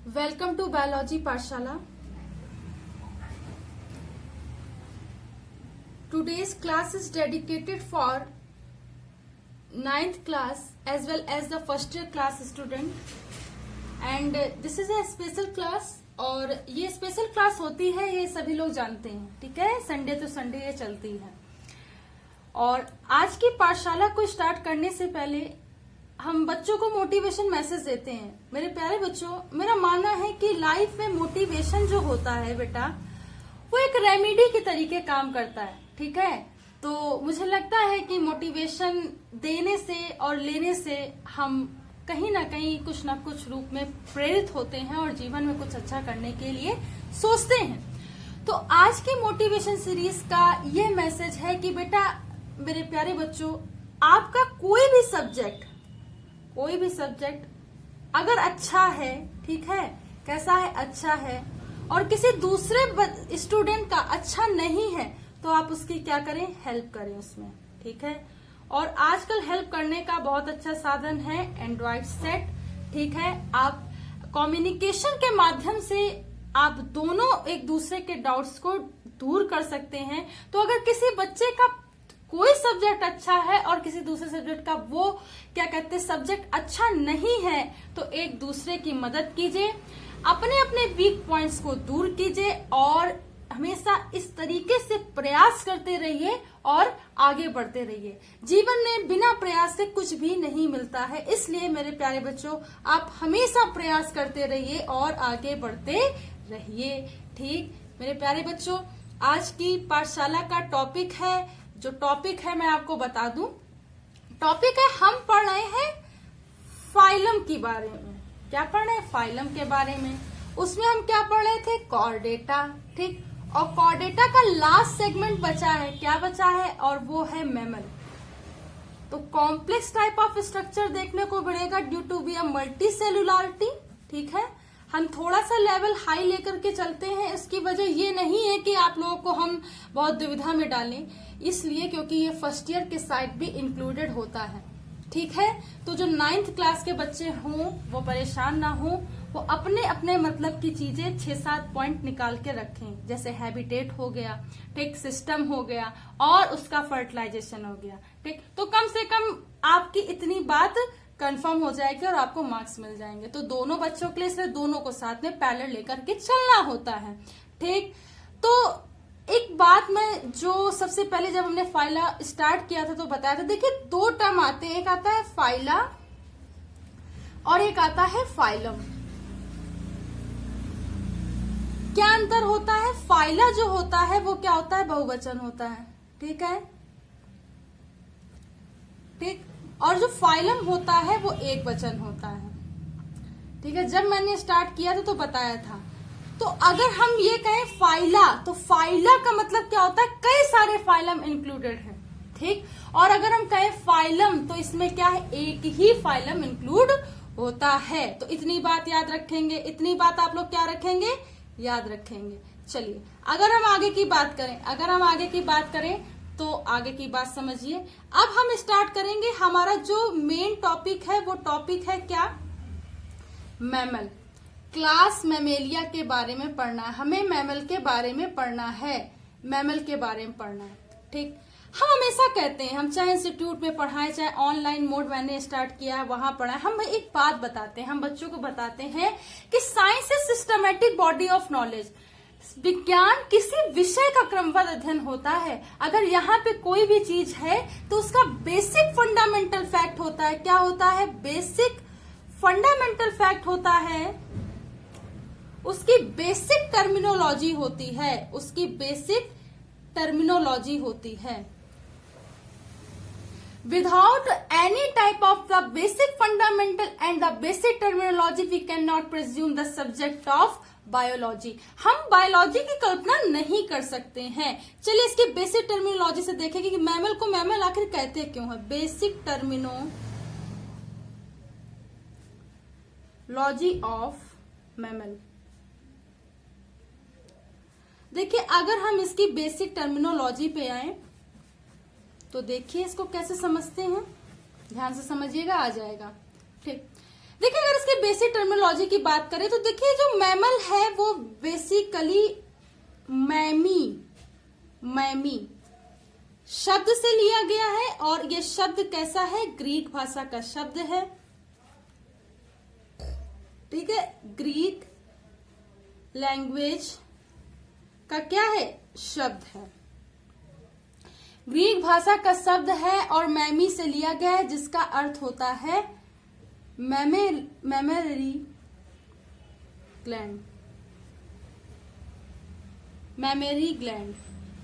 Welcome to Biology Pathshala. Today's class is dedicated for 9th class as well as the first year class student. And this is a special class. और ये special class होती है, ये सभी लोग जानते हैं, ठीक है। संडे तो संडे ये चलती है। और आज की पाठशाला को स्टार्ट करने से पहले हम बच्चों को मोटिवेशन मैसेज देते हैं। मेरे प्यारे बच्चों, मेरा मानना है कि लाइफ में मोटिवेशन जो होता है बेटा, वो एक रेमेडी के तरीके काम करता है, ठीक है। तो मुझे लगता है कि मोटिवेशन देने से और लेने से हम कहीं ना कहीं कुछ ना कुछ रूप में प्रेरित होते हैं और जीवन में कुछ अच्छा करने के लिए सोचते हैं। तो आज की मोटिवेशन सीरीज का ये मैसेज है कि बेटा मेरे प्यारे बच्चों, आपका कोई भी सब्जेक्ट अगर अच्छा है, ठीक है, कैसा है, अच्छा है, और किसी दूसरे स्टूडेंट का अच्छा नहीं है, तो आप उसकी क्या करें, हेल्प करें उसमें, ठीक है। और आजकल हेल्प करने का बहुत अच्छा साधन है एंड्रॉइड सेट, ठीक है। आप कम्युनिकेशन के माध्यम से आप दोनों एक दूसरे के डाउट्स को दूर कर सकते हैं। तो अगर किसी बच्चे का कोई सब्जेक्ट अच्छा है और किसी दूसरे सब्जेक्ट का वो क्या कहते हैं सब्जेक्ट अच्छा नहीं है, तो एक दूसरे की मदद कीजिए, अपने अपने वीक पॉइंट्स को दूर कीजिए और हमेशा इस तरीके से प्रयास करते रहिए और आगे बढ़ते रहिए। जीवन में बिना प्रयास के कुछ भी नहीं मिलता है, इसलिए मेरे प्यारे बच्चों आप हमेशा प्रयास करते रहिए और आगे बढ़ते रहिए, ठीक। मेरे प्यारे बच्चों, आज की पाठशाला का टॉपिक है, जो टॉपिक है मैं आपको बता दूं, टॉपिक है हम पढ़ रहे हैं फाइलम के बारे में। क्या पढ़ रहे हैं, फाइलम के बारे में। उसमें हम क्या पढ़ रहे थे, कॉर्डेटा, ठीक। और कॉर्डेटा का लास्ट सेगमेंट बचा है, क्या बचा है, और वो है मैमल। तो कॉम्प्लेक्स टाइप ऑफ स्ट्रक्चर देखने को मिलेगा due to be a multi cellularity, ठीक है। हम थोड़ा सा लेवल हाई लेकर के चलते हैं, इसकी वजह ये नहीं है कि आप लोगों को हम बहुत दुविधा में डालें, इसलिए क्योंकि ये फर्स्ट ईयर के साइड भी इंक्लूडेड होता है, ठीक है। तो जो 9th क्लास के बच्चे हों वो परेशान ना हो, वो अपने अपने मतलब की चीजें 6-7 पॉइंट निकाल के रखें, जैसे हैबिटेट हो गया, ठीक, सिस्टम हो गया और उसका फर्टिलाइजेशन हो गया, ठीक। तो कम से कम आपकी इतनी बात कंफर्म हो जाएगी और आपको मार्क्स मिल जाएंगे। तो दोनों बच्चों के लिए इसलिए दोनों को साथ में पैरेलल लेकर के चलना होता है, ठीक। तो एक बात मैं जो सबसे पहले जब हमने फाइला स्टार्ट किया था तो बताया था, देखिए 2 टर्म आते हैं, एक आता है फाइला और एक आता है फाइलम। क्या अंतर होता है, फाइला जो होता है वो क्या होता है, बहुवचन होता है, ठीक है, ठीक। और जो फाइलम होता है वो एक वचन होता है, ठीक है। जब मैंने स्टार्ट किया था तो बताया था। तो अगर हम ये कहें फाइला, तो फाइला का मतलब क्या होता है, कई सारे फाइलम इंक्लूडेड है, ठीक। और अगर हम कहें फाइलम तो इसमें क्या है, एक ही फाइलम इंक्लूड होता है। तो इतनी बात याद रखेंगे, इतनी बात आप लोग क्या रखेंगे, याद रखेंगे। चलिए अगर हम आगे की बात करें तो आगे की बात समझिए। अब हम स्टार्ट करेंगे, हमारा जो मेन टॉपिक है वो टॉपिक है क्या, मैमल। क्लास मैमेलिया के बारे में पढ़ना है हमें, मैमल के बारे में पढ़ना है, मैमल के बारे में पढ़ना है, ठीक। हम हमेशा कहते हैं, हम चाहे इंस्टीट्यूट में पढ़ाएं चाहे ऑनलाइन मोड मैंने स्टार्ट किया है वहां पढ़ाएं, हम एक बात बताते हैं, हम बच्चों को बताते हैं कि science is systematic body of knowledge. विज्ञान किसी विषय का क्रमबद्ध अध्ययन होता है। अगर यहाँ पे कोई भी चीज है तो उसका बेसिक फंडामेंटल फैक्ट होता है, क्या होता है, बेसिक फंडामेंटल फैक्ट होता है, उसकी बेसिक टर्मिनोलॉजी होती है, उसकी बेसिक टर्मिनोलॉजी होती है। Without any type of the basic fundamental and the basic terminology, we cannot presume the subject of biology. हम बायोलॉजी की कल्पना नहीं कर सकते हैं। चलिए इसकी बेसिक टर्मिनोलॉजी से देखेंगे कि मैमल को मैमल आखिर कहते क्यों है। Basic terminology of mammal. देखिए अगर हम इसकी बेसिक टर्मिनोलॉजी पे आए तो देखिए इसको कैसे समझते हैं, ध्यान से समझिएगा, आ जाएगा, ठीक। देखिए अगर इसके बेसिक टर्मिनोलॉजी की बात करें तो देखिए जो मैमल है वो बेसिकली मैमी शब्द से लिया गया है, और ये शब्द कैसा है, ग्रीक भाषा का शब्द है, ठीक है, ग्रीक लैंग्वेज का क्या है, शब्द है, ग्रीक भाषा का शब्द है और मैमी से लिया गया है जिसका अर्थ होता है मैमरी ग्लैंड, मैमरी ग्लैंड।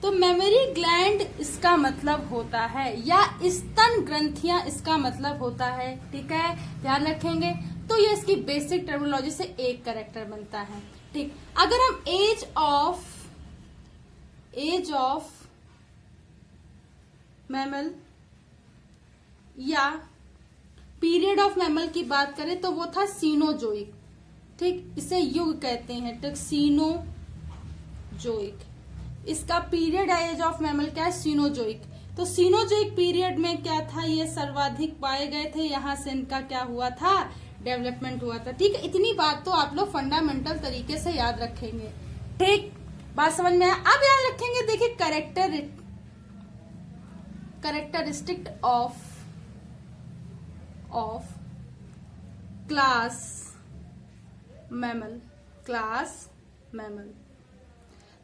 तो मेमोरी ग्लैंड इसका मतलब होता है, या स्तन ग्रंथियां इसका मतलब होता है, ठीक है, ध्यान रखेंगे। तो ये इसकी बेसिक टर्मिनोलॉजी से एक कैरेक्टर बनता है, ठीक। अगर हम एज ऑफ मैमल या पीरियड ऑफ मैमल की बात करें तो वो था सीनोजोइक, ठीक, इसे युग कहते हैं, ठीक, सीनोजोइक। इसका पीरियड एज ऑफ मैमल क्या है, सीनोजोइक। तो सीनोजोइक पीरियड में क्या था, ये सर्वाधिक पाए गए थे, यहां से इनका क्या हुआ था, डेवलपमेंट हुआ था, ठीक है। इतनी बात तो आप लोग फंडामेंटल तरीके से याद रखेंगे, ठीक, बात समझ में आया। अब याद रखेंगे, देखिए कैरेक्टरिस्टिक ऑफ क्लास मैमल,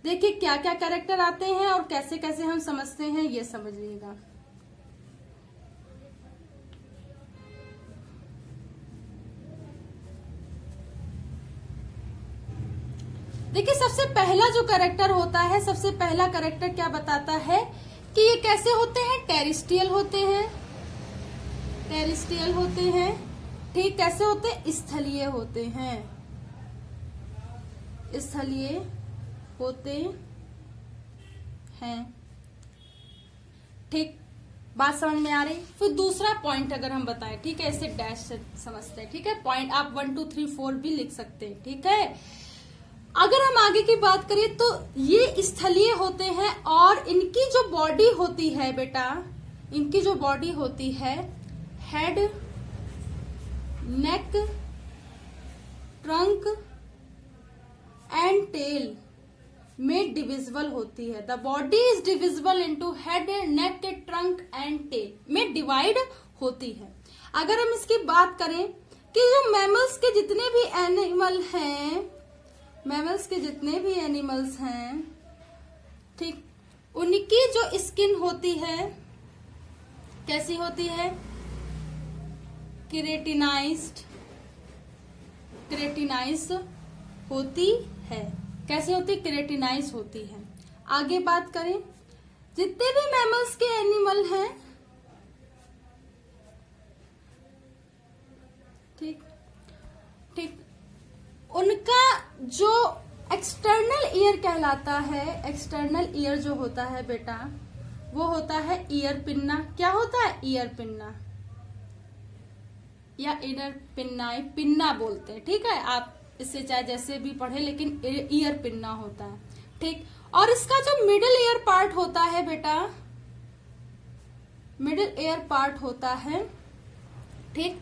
देखिए क्या क्या कैरेक्टर आते हैं और कैसे कैसे हम समझते हैं, ये समझ लीजिएगा। देखिए सबसे पहला जो कैरेक्टर होता है, सबसे पहला कैरेक्टर क्या बताता है कि ये कैसे होते हैं, टेरिस्ट्रियल होते हैं, ठीक, कैसे होते हैं, स्थलीय होते हैं, ठीक, बात समझ में आ रही। फिर दूसरा पॉइंट अगर हम बताएं, ठीक है, इसे डैश से समझते हैं, ठीक है, पॉइंट आप 1 2 3 4 भी लिख सकते हैं, ठीक है। अगर हम आगे की बात करें तो ये स्थलीय होते हैं और इनकी जो बॉडी होती है बेटा, इनकी जो बॉडी होती है, head, neck, trunk and tail में डिविजिबल होती है। The body is divisible into head, neck, trunk and tail में डिवाइड होती है। अगर हम इसकी बात करें कि जो मैमल्स के जितने भी एनिमल्स हैं, ठीक, उनकी जो स्किन होती है कैसी होती है, केराटिनाइज्ड होती है, कैसे होती, केराटिनाइज होती है। आगे बात करें, जितने भी मैमल्स के एनिमल हैं, ठीक, उनका जो एक्सटर्नल ईयर कहलाता है, एक्सटर्नल ईयर जो होता है बेटा, वो होता है ईयर पिन्ना। क्या होता है, ईयर पिन्ना या इनर पिन्नाई, पिन्ना बोलते हैं, ठीक है, आप इससे चाहे जैसे भी पढ़े, लेकिन ईयर पिन्ना होता है, ठीक। और इसका जो मिडिल ईयर पार्ट होता है बेटा, मिडिल ईयर पार्ट होता है, ठीक,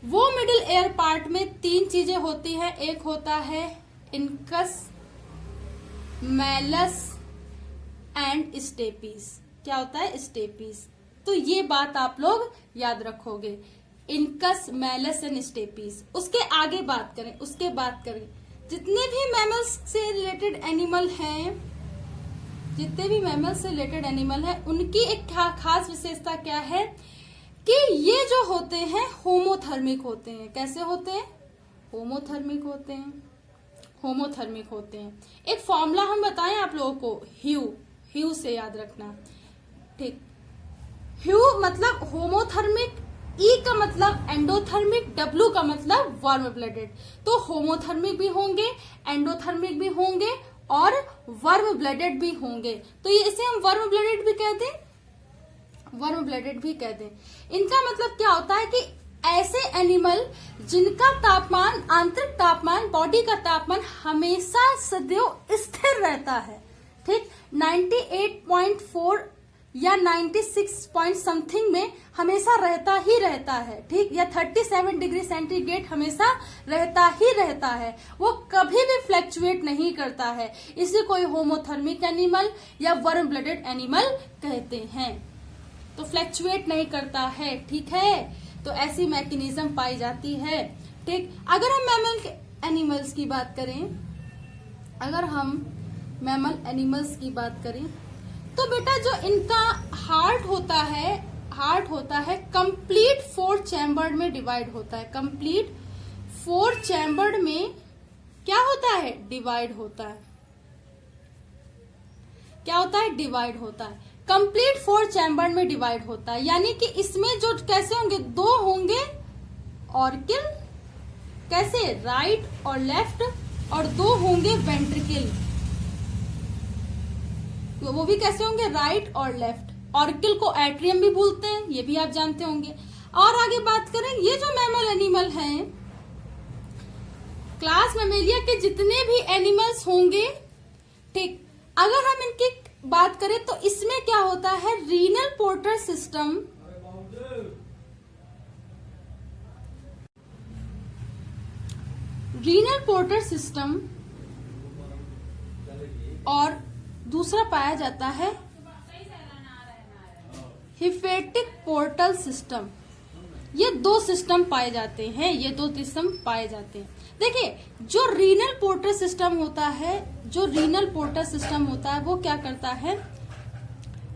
वो मिडिल ईयर पार्ट में 3 चीजें होती हैं। एक होता है इनकस, मैलस एंड स्टेपीज। क्या होता है, स्टेपीज। तो ये बात आप लोग याद रखोगे, इनकस, मैलस एंड स्टेपीज। उसके आगे बात करें, जितने भी मैमल्स से रिलेटेड एनिमल हैं, उनकी एक खास विशेषता क्या है कि ये जो होते हैं होमोथर्मिक होते हैं। कैसे होते हैं, होमोथर्मिक होते हैं। एक फॉर्मूला हम बताएं आप लोगों को, ह्यू से याद रखना, ठीक। ह्यू मतलब होमोथर्मिक, ई का मतलब एंडोथर्मिक, डब्ल्यू का मतलब वार्म ब्लडेड। तो होमोथर्मिक भी होंगे, एंडोथर्मिक भी होंगे और वार्म ब्लडेड भी होंगे। तो ये इसे हम वार्म ब्लडेड भी कहते हैं, इनका मतलब क्या होता है कि ऐसे एनिमल जिनका तापमान, आंतरिक तापमान, बॉडी का तापमान हमेशा सदैव स्थिर रहता है, ठीक, 98.4 या 96 पॉइंट समथिंग में हमेशा रहता ही रहता है, ठीक, या 37 डिग्री सेंटीग्रेड हमेशा रहता ही रहता है, वो कभी भी फ्लैक्चुएट नहीं करता है। इसे कोई होमोथर्मिक एनिमल या वर्म ब्लडेड एनिमल कहते हैं। तो फ्लैक्चुएट नहीं करता है, ठीक है। तो ऐसी मैकेनिज्म पाई जाती है, ठीक। अगर हम मैमल एनिमल्स की बात करें, अगर हम मैमल एनिमल्स की बात करें तो बेटा जो इनका हार्ट होता है कंप्लीट 4 चैम्बर्ड में डिवाइड होता है। कंप्लीट 4 चैम्बर्ड में क्या होता है? डिवाइड होता है। क्या होता है? डिवाइड होता है। कंप्लीट 4 चैम्बर्ड में डिवाइड होता है, यानी कि इसमें जो कैसे होंगे, 2 होंगे ऑर्किल, कैसे, राइट और लेफ्ट, और 2 होंगे वेंट्रिकल, वो भी कैसे होंगे, राइट और लेफ्ट। ऑर्किल को एट्रियम भी बोलते हैं, ये भी आप जानते होंगे। और आगे बात करें, ये जो मैमल एनिमल हैं, क्लास मैमेलिया के जितने भी एनिमल्स होंगे, ठीक, अगर हम इनकी बात करें तो इसमें क्या होता है, renal porter system, renal porter system, और दूसरा पाया जाता है हिफेटिक पोर्टल सिस्टम। ये 2 सिस्टम पाए जाते हैं, ये 2 सिस्टम पाए जाते हैं। देखिए, जो रीनल पोर्टर सिस्टम होता है, जो रीनल पोर्टर सिस्टम होता है, वो क्या करता है,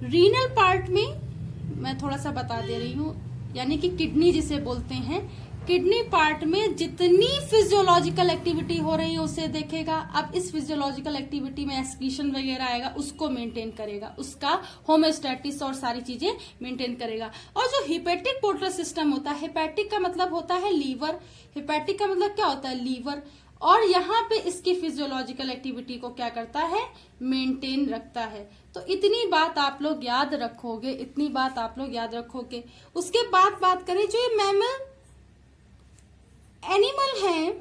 रीनल पार्ट में मैं थोड़ा सा बता दे रही हूँ, यानी कि किडनी जिसे बोलते हैं, किडनी पार्ट में जितनी फिजियोलॉजिकल एक्टिविटी हो रही है उसे देखेगा। अब इस फिजियोलॉजिकल एक्टिविटी में एक्सक्रीशन वगैरह आएगा, उसको मेंटेन करेगा, उसका होमोस्टैटिस और सारी चीजें मेंटेन करेगा। और जो हिपेटिक पोर्टल सिस्टम होता है, हिपेटिक का मतलब होता है लीवर, हिपेटिक का मतलब क्या होता है, लीवर, और यहाँ पे इसकी फिजियोलॉजिकल एक्टिविटी को क्या करता है, मेंटेन रखता है। तो इतनी बात आप लोग याद रखोगे, इतनी बात आप लोग याद रखोगे। उसके बाद बात करें, जो ये मैमल एनिमल हैं,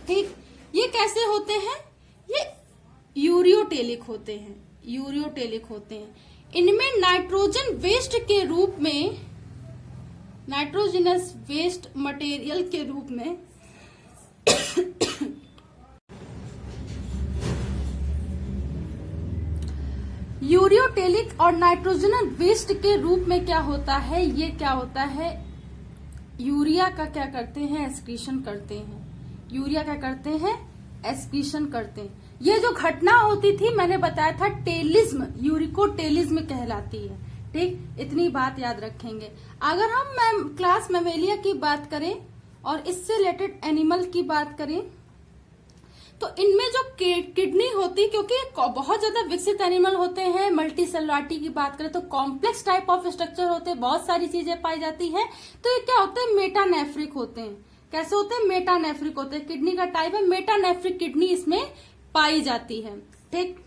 ठीक, ये कैसे होते हैं, ये यूरियोटेलिक होते हैं, यूरियोटेलिक होते हैं। इनमें नाइट्रोजन वेस्ट के रूप में, नाइट्रोजनस वेस्ट मटेरियल के रूप में यूरियोटेलिक और नाइट्रोजन वेस्ट के रूप में क्या होता है, ये क्या होता है, यूरिया का क्या करते हैं, एक्सक्रीशन करते हैं। यूरिया क्या करते हैं, एक्सक्रीशन करते हैं। ये जो घटना होती थी, मैंने बताया था, टेलिज्म, यूरिकोटेलिज्म कहलाती है, ठीक, इतनी बात याद रखेंगे। अगर हम क्लास मैमेलिया की बात करें और इससे रिलेटेड एनिमल की बात करें, तो इनमें जो किडनी होती, क्योंकि बहुत ज्यादा विकसित एनिमल होते हैं, मल्टी सेलुलरिटी की बात करें तो कॉम्प्लेक्स टाइप ऑफ स्ट्रक्चर होते हैं, बहुत सारी चीजें पाई जाती हैं, तो ये क्या होते हैं, मेटानेफ्रिक होते हैं। कैसे होते हैं, मेटानेफ्रिक होते हैं। किडनी का टाइप है मेटानेफ्रिक किडनी, इसमें पाई जाती है, ठीक।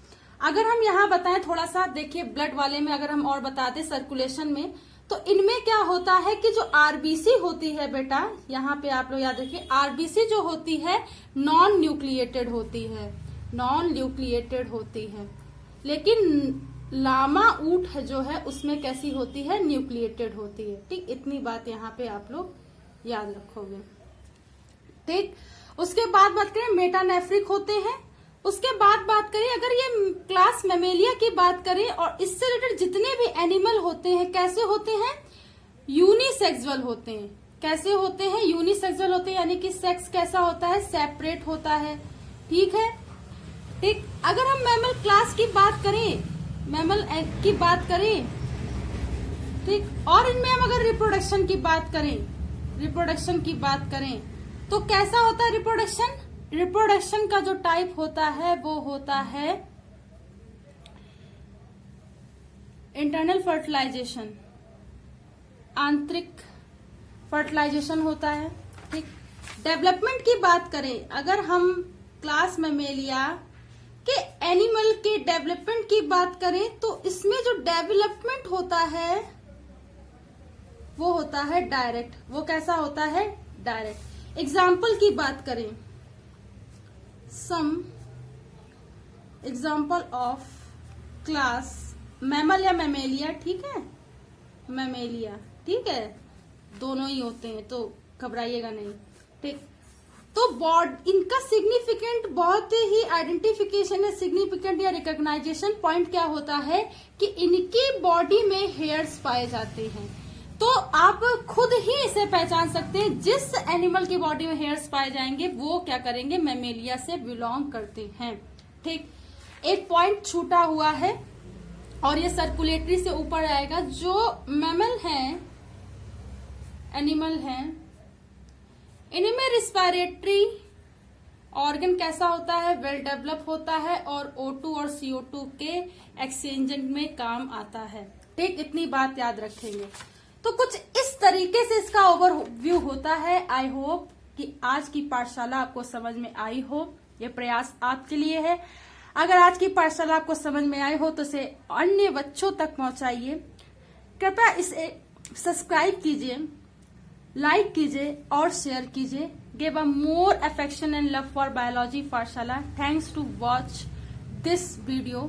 अगर हम यहाँ बताएं थोड़ा सा, देखिए ब्लड वाले में अगर हम और बता दें सर्कुलेशन में, तो इनमें क्या होता है कि जो आरबीसी होती है बेटा, यहाँ पे आप लोग याद रखिए, आरबीसी जो होती है नॉन न्यूक्लिएटेड होती है, नॉन न्यूक्लिएटेड होती है, लेकिन लामा ऊंट जो है उसमें कैसी होती है, न्यूक्लिएटेड होती है, ठीक। इतनी बात यहाँ पे आप लोग याद रखोगे, ठीक। उसके बाद बात करें, मेटानेफ्रिक होते हैं। उसके बाद बात करें, अगर ये क्लास मैमेलिया की बात करें और इससे रिलेटेड जितने भी एनिमल होते हैं, कैसे होते हैं, यूनिसेक्सुअल होते हैं। कैसे होते हैं, यूनिसेक्सुअल होते हैं, यानी कि सेक्स कैसा होता है, सेपरेट होता है, ठीक है, ठीक। अगर हम मैमल क्लास की बात करें, मैमल की बात करें, ठीक, और इनमें हम अगर रिप्रोडक्शन की बात करें, रिप्रोडक्शन की बात करें, तो कैसा होता है रिप्रोडक्शन, रिप्रोडक्शन का जो टाइप होता है वो होता है इंटरनल फर्टिलाइजेशन, आंतरिक फर्टिलाइजेशन होता है, ठीक। डेवलपमेंट की बात करें, अगर हम क्लास मैमेलिया के एनिमल के डेवलपमेंट की बात करें, तो इसमें जो डेवलपमेंट होता है वो होता है डायरेक्ट। वो कैसा होता है, डायरेक्ट। एग्जाम्पल की बात करें, some example of class mammal या मैमेलिया, ठीक है, मैमेलिया, ठीक है, दोनों ही होते हैं तो घबराइएगा नहीं, ठीक। तो इनका सिग्निफिकेंट बहुत ही आइडेंटिफिकेशन है, सिग्निफिकेंट या रिकॉग्नाइजेशन पॉइंट क्या होता है कि इनकी बॉडी में हेयर्स पाए जाते हैं। तो आप खुद ही इसे पहचान सकते हैं, जिस एनिमल की बॉडी में हेयर्स पाए जाएंगे वो क्या करेंगे, मैमेलिया से बिलोंग करते हैं, ठीक। एक पॉइंट छूटा हुआ है और ये सर्कुलेटरी से ऊपर आएगा। जो मैमल हैं, एनिमल हैं, इनमें रिस्पायरेटरी ऑर्गन कैसा होता है, वेल डेवलप होता है और O2 और CO2 के एक्सचेंज में काम आता है, ठीक। इतनी बात याद रखेंगे। तो कुछ इस तरीके से इसका ओवरव्यू होता है। आई होप कि आज की पाठशाला आपको समझ में आई हो, ये प्रयास आपके लिए है। अगर आज की पाठशाला आपको समझ में आई हो तो इसे अन्य बच्चों तक पहुंचाइए। कृपया इसे सब्सक्राइब कीजिए, लाइक कीजिए और शेयर कीजिए। Give a more affection and love for biology Pathshala. Thanks to watch this video.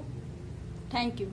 Thank you.